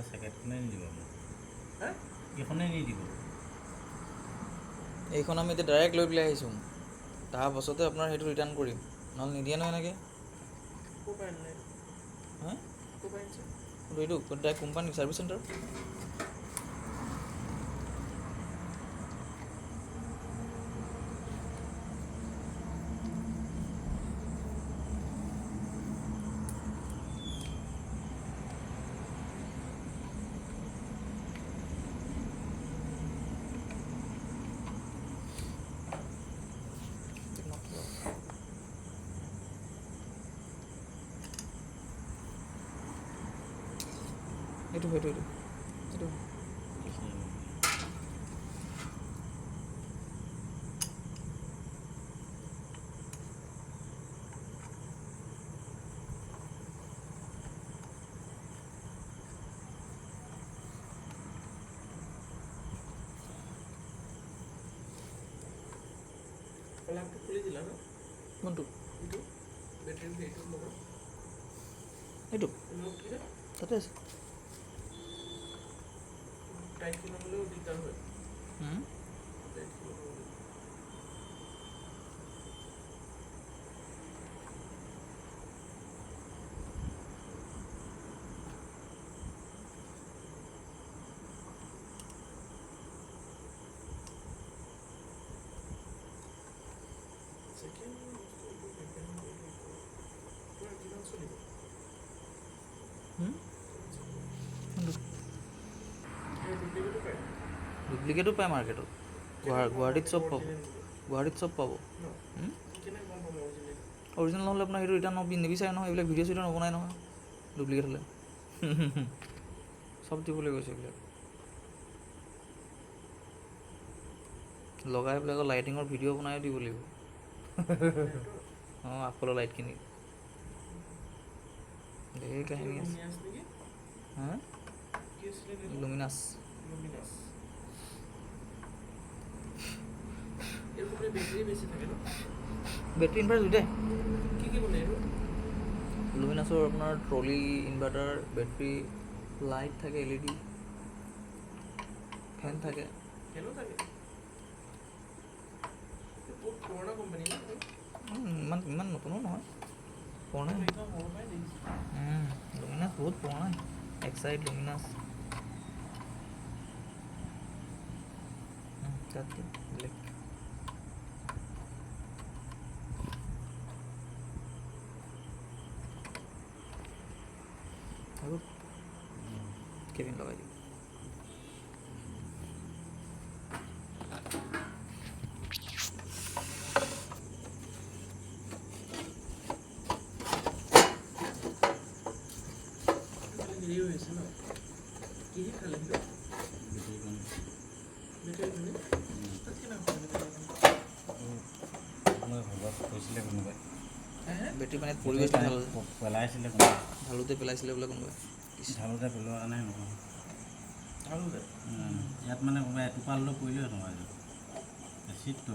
চেকেটখনেই নিদিব মোক এইখনেই নিদিব এইখন আমি এতিয়া ডাইৰেক্ট লৈ পেলাই আহিছোঁ তাৰ পাছতে আপোনাৰ সেইটো ৰিটাৰ্ণ কৰিম নহ'লে নিদিয়ে নহয় এনেকৈ হা এইটো ডাইৰেক্ট কোম্পানী ছাৰ্ভিচ চেণ্টাৰ এইটো কোনটো এইটো তাতে আছে ডুপ্লিকেটো পায় মাৰ্কেটত গুৱাহাটীত চব পাব অৰিজিনেল নহ'লে আপোনাৰ সেইটো ৰিটাৰ্ণ নিবিচাৰে নহয় এইবিলাক ভিডিঅ' চিডিঅ' নবনাই নহয় ডুপ্লিকেট হ'লে চব দিবলৈ গৈছে এইবিলাক লগাই পেলাই আকৌ লাইটিঙৰ ভিডিঅ' বনাই দিব লাগিব অঁ আগফালৰ লাইটখিনি ধেৰ কাহিনী আছে হা লুমিনাছ বেটাৰী ইনভাৰ্টাৰ দুটাই লুমিনাছৰ আপোনাৰ ট্ৰলি ইনভাৰ্টাৰ বেটাৰী লাইট থাকে LED ফেন থাকে ইমান নতুনো নহয় পুৰণা লুমিনাছ বহুত পুৰণা এক্সাইড লুমিনাছ তাত ব্লেক আৰু কেবিন লগাই দিম বেটাৰী পানীত পৰি গৈছিলে পেলাইছিলে ঢালোতে পেলাইছিলে বোলে কোনোবাই ঢালোতে পেলোৱা নাই নহয় ইয়াত মানে কোনোবাই এটোপাল লৈ পৰিলে নহয় চিটটো